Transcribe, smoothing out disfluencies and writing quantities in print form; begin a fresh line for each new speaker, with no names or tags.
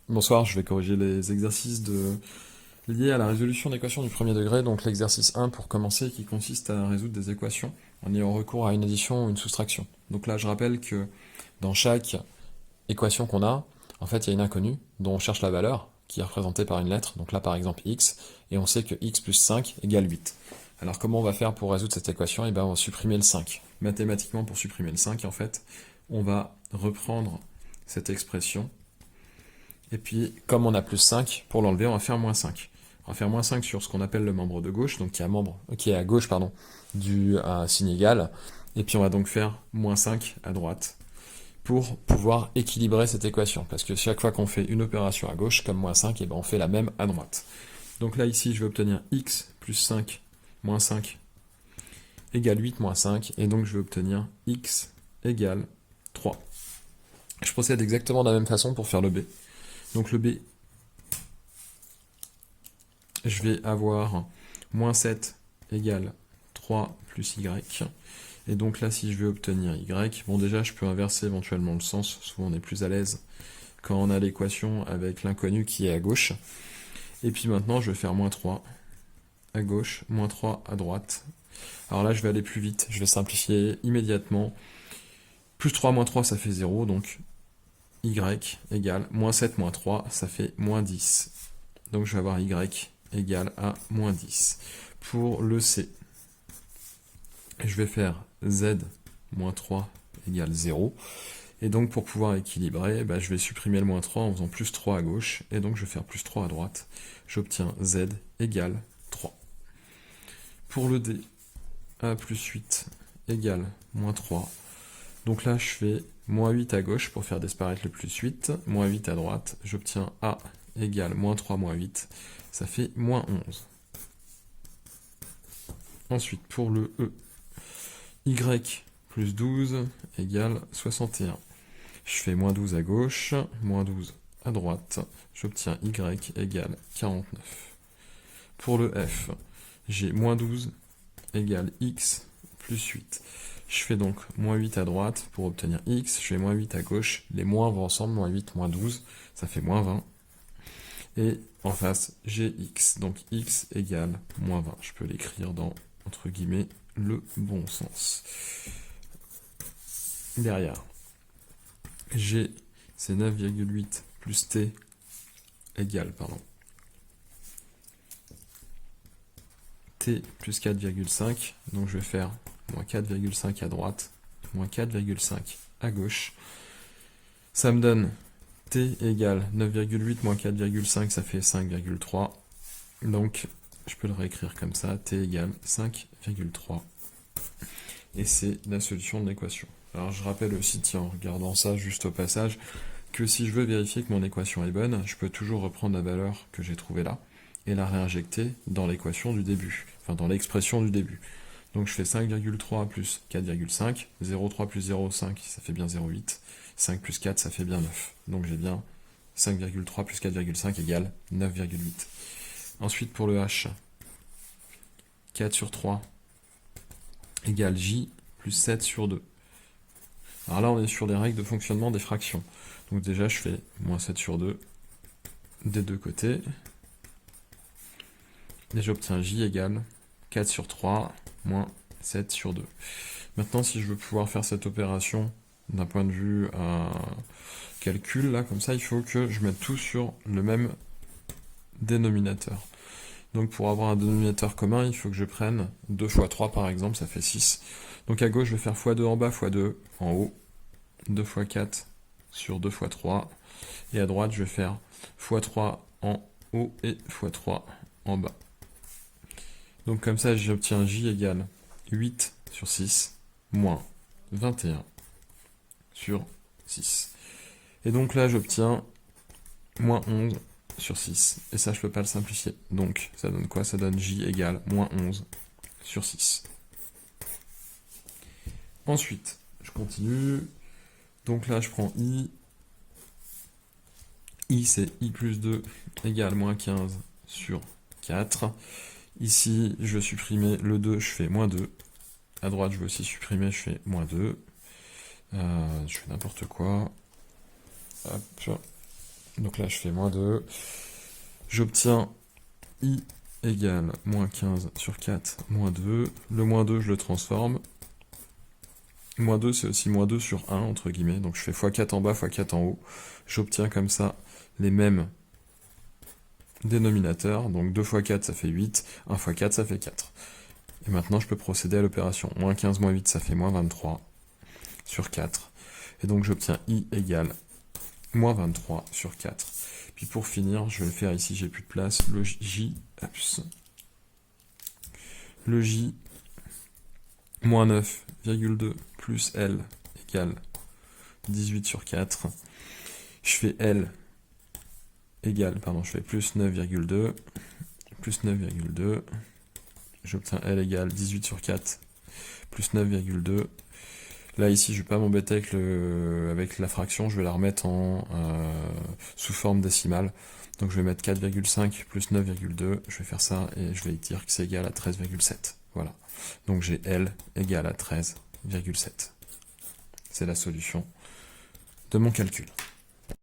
Bonsoir, je vais corriger les liés à la résolution d'équations du premier degré, donc l'exercice 1 pour commencer, qui consiste à résoudre des équations en ayant recours à une addition ou une soustraction. Donc là, je rappelle que dans chaque équation qu'on a, en fait, il y a une inconnue dont on cherche la valeur, qui est représentée par une lettre, donc là par exemple x, et on sait que x plus 5 égale 8. Alors comment on va faire pour résoudre cette équation? Eh bien on va supprimer le 5. Mathématiquement, pour supprimer le 5, en fait, on va reprendre cette expression, et puis, comme on a plus 5, pour l'enlever, on va faire moins 5. On va faire moins 5 sur ce qu'on appelle le membre de gauche, donc qui est à gauche du signe égal. Et puis on va donc faire moins 5 à droite pour pouvoir équilibrer cette équation. Parce que chaque fois qu'on fait une opération à gauche, comme moins 5, et ben on fait la même à droite. Donc là, ici, je vais obtenir x plus 5 moins 5 égale 8 moins 5. Et donc je vais obtenir x égale 3. Je procède exactement de la même façon pour faire le b. Donc le b, je vais avoir moins 7 égale 3 plus y. Et donc là, si je veux obtenir y, bon déjà, je peux inverser éventuellement le sens. Souvent, on est plus à l'aise quand on a l'équation avec l'inconnu qui est à gauche. Et puis maintenant, je vais faire moins 3 à gauche, moins 3 à droite. Alors là, je vais aller plus vite. Je vais simplifier immédiatement. Plus 3 moins 3, ça fait 0. Donc y égale moins 7 moins 3, ça fait moins 10. Donc je vais avoir y égale à moins 10. Pour le C, je vais faire z moins 3 égale 0. Et donc pour pouvoir équilibrer, je vais supprimer le moins 3 en faisant plus 3 à gauche. Et donc je vais faire plus 3 à droite. J'obtiens z égale 3. Pour le D, a plus 8 égale moins 3. Donc là, je fais moins 8 à gauche pour faire disparaître le plus 8. Moins 8 à droite. J'obtiens a égale moins 3 moins 8. Ça fait moins 11. Ensuite, pour le E, y plus 12 égale 61. Je fais moins 12 à gauche, moins 12 à droite. J'obtiens y égale 49. Pour le F, j'ai moins 12 égale x plus 8. Je fais donc moins 8 à droite pour obtenir x. Je fais moins 8 à gauche. Les moins vont ensemble, moins 8, moins 12. Ça fait moins 20. Et en face, j'ai x. Donc x égale moins 20. Je peux l'écrire dans, entre guillemets, le bon sens. Derrière, g, c'est 9,8 plus t égale, t plus 4,5. Donc je vais faire moins 4,5 à droite, moins 4,5 à gauche. Ça me donne t égale 9,8 moins 4,5, ça fait 5,3. Donc je peux le réécrire comme ça, t égale 5,3. Et c'est la solution de l'équation. Alors je rappelle aussi, tiens, en regardant ça juste au passage, que si je veux vérifier que mon équation est bonne, je peux toujours reprendre la valeur que j'ai trouvée là et la réinjecter dans l'équation du début, enfin dans l'expression du début. Donc je fais 5,3 plus 4,5, 0,3 plus 0,5, ça fait bien 0,8, 5 plus 4, ça fait bien 9. Donc j'ai bien 5,3 plus 4,5 égale 9,8. Ensuite pour le H, 4 sur 3 égale J plus 7 sur 2. Alors là on est sur les règles de fonctionnement des fractions. Donc déjà je fais moins 7 sur 2 des deux côtés. Et j'obtiens J égale 4 sur 3 moins 7 sur 2. Maintenant, si je veux pouvoir faire cette opération d'un point de vue calcul, là, comme ça, il faut que je mette tout sur le même dénominateur. Donc pour avoir un dénominateur commun, il faut que je prenne 2 fois 3 par exemple, ça fait 6. Donc à gauche, je vais faire x2 en bas, x2 en haut, 2 fois 4 sur 2 fois 3. Et à droite, je vais faire x3 en haut et x3 en bas. Donc comme ça, j'obtiens J égale 8 sur 6 moins 21 sur 6. Et donc là, j'obtiens moins 11 sur 6. Et ça, je peux pas le simplifier. Donc ça donne quoi? Ça donne J égale moins 11 sur 6. Ensuite, je continue. Donc là, je prends I. I, c'est I plus 2 égale moins 15 sur 4. Ici, je vais supprimer le 2, je fais moins 2. À droite, je vais aussi supprimer, je fais moins 2. Je fais n'importe quoi. Hop. Donc là, je fais moins 2. J'obtiens I égale moins 15 sur 4, moins 2. Le moins 2, je le transforme. Moins 2, c'est aussi moins 2 sur 1, entre guillemets. Donc je fais x4 en bas, x4 en haut. J'obtiens comme ça les mêmes dénominateurs. Donc 2 x 4, ça fait 8. 1 x 4, ça fait 4. Et maintenant, je peux procéder à l'opération. Moins 15, moins 8, ça fait moins 23 sur 4. Et donc j'obtiens I égale moins 23 sur 4. Puis pour finir, je vais le faire ici, j'ai plus de place. Le J, le J, moins 9,2 plus L égale 18 sur 4. Je fais L égale, pardon, je fais plus 9,2, plus 9,2. J'obtiens L égale 18 sur 4, plus 9,2. Là, ici, je ne vais pas m'embêter avec la fraction, je vais la remettre sous forme décimale. Donc je vais mettre 4,5 plus 9,2, je vais faire ça et je vais dire que c'est égal à 13,7. Voilà. Donc j'ai L égale à 13,7. C'est la solution de mon calcul.